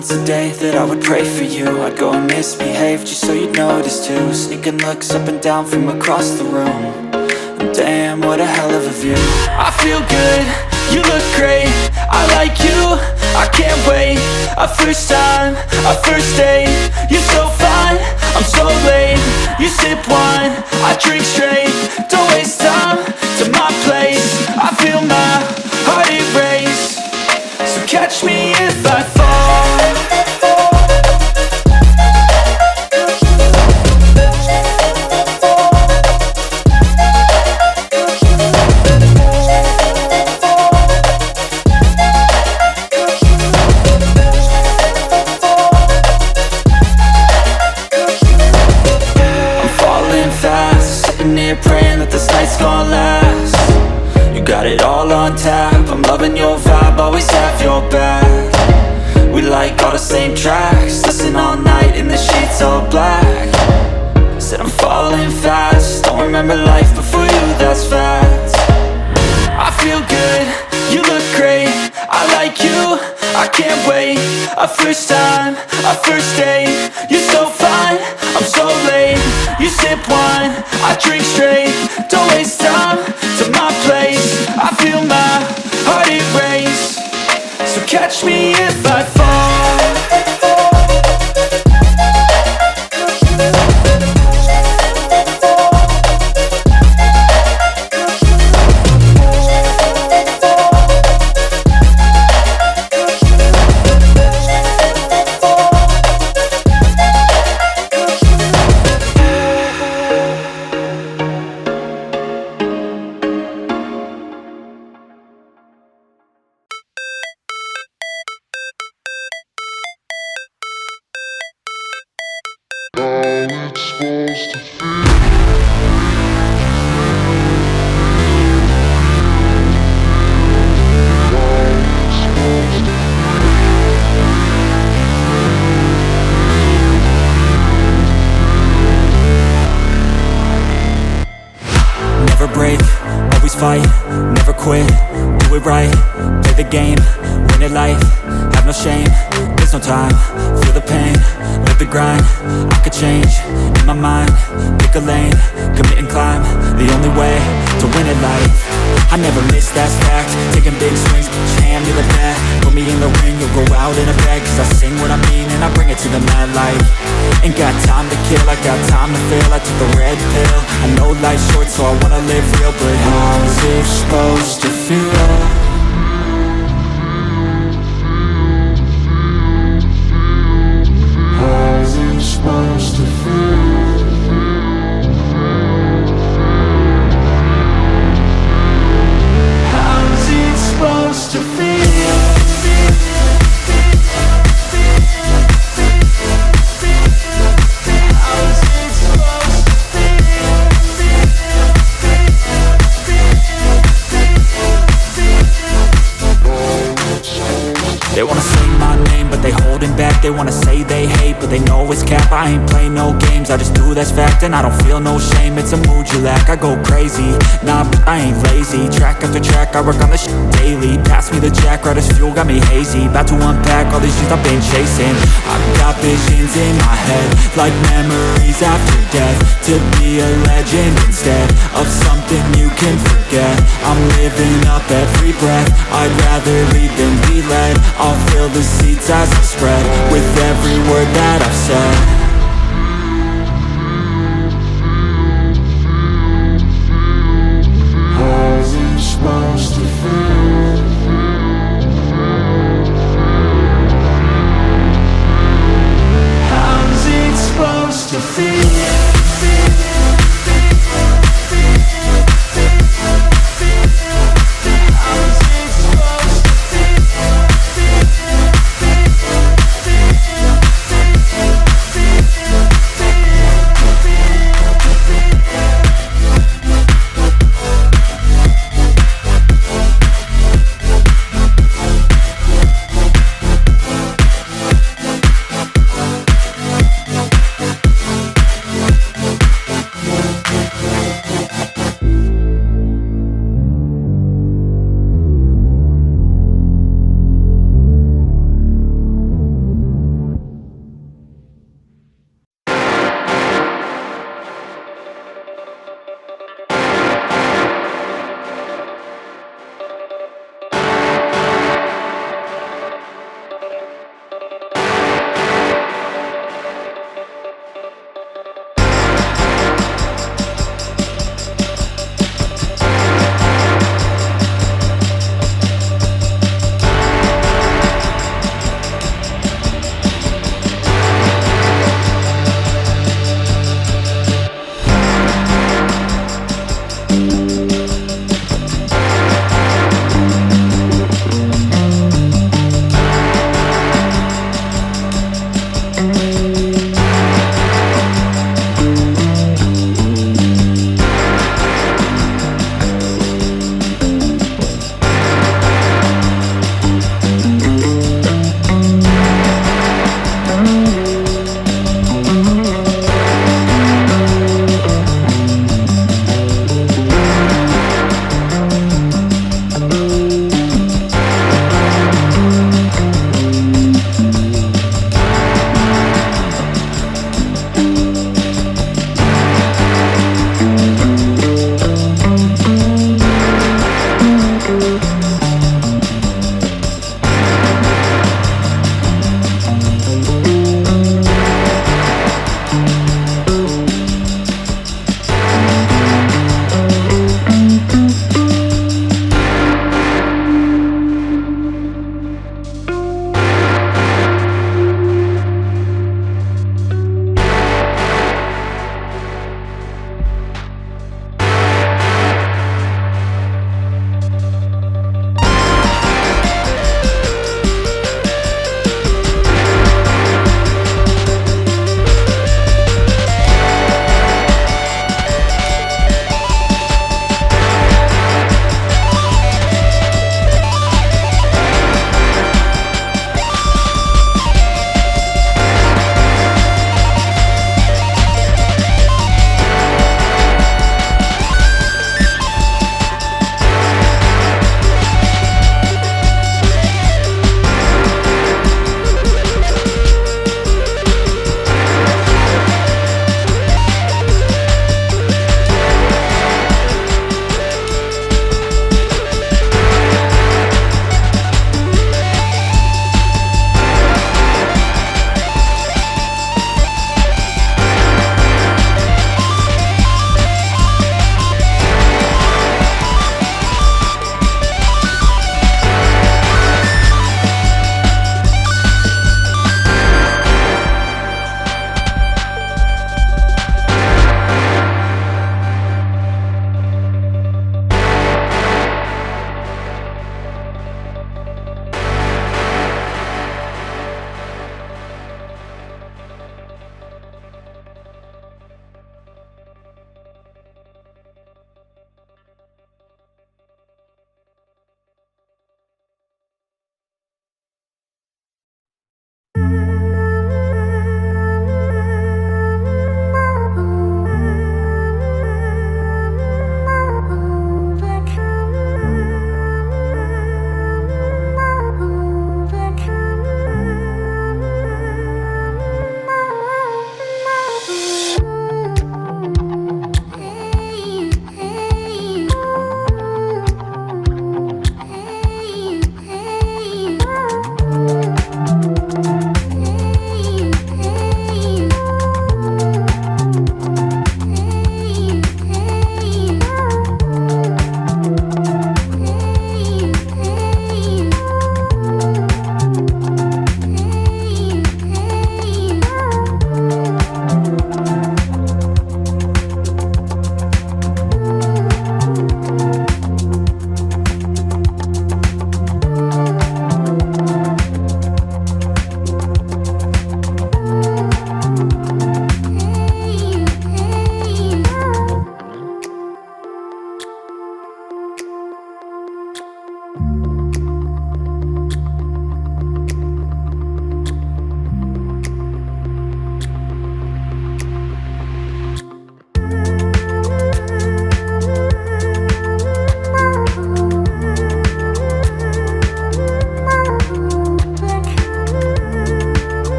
once a day that I would pray for you. I'd go and misbehave just so you'd notice too. Sneaking looks up and down from across the room. And damn, what a hell of a view. I feel good, you look great, I like you, I can't wait. A first time, a first date, you're so fine, I'm so late. You sip wine, I drink straight, don't waste time to my place. I feel my heart erase, so catch me if I fall. Praying that this night's gonna last. You got it all on tap, I'm loving your vibe, always have your back. We like all the same tracks, listen all night in the sheets all black. Said I'm falling fast, don't remember life before you, that's fact. I feel good, you look great, I like you, I can't wait. A first time, a first date, you're so fine, I'm so late. You sip wine, I drink straight, don't waste time to my place. I feel my heart erase, so catch me if I fall. Never break, always fight, never quit, do it right, play the game, win it life, have no shame, there's no time, feel the pain, live the grind, I could change, in my mind, pick a lane, commit and climb, the only way to win it life. I never miss, that's fact, taking big swings, put your hand to the bat, put me in the ring, you'll go out in a bag, cause I sing what I mean and I bring it to the mad light. Ain't got time to kill, I got time to feel, I took the red pill, I know life's short so I wanna live real, but how's it supposed to feel? How's it supposed to feel? How's it supposed to feel? They wanna say my name, but they holding back. They wanna say they hate, but they know it's cap. I ain't play no games, I just do that's fact. And I don't feel no shame, it's a mood you lack. I go crazy, nah, but I ain't lazy. Track after track, I work on this shit daily. Pass me the jack, right as fuel, got me hazy. About to unpack all these dreams I've been chasing. I've got visions in my head, like memories after death. To be a legend instead of something you can forget. I'm living up every breath, I'd rather lead than be led. I'll fill the seats as I spread with every word that I've said.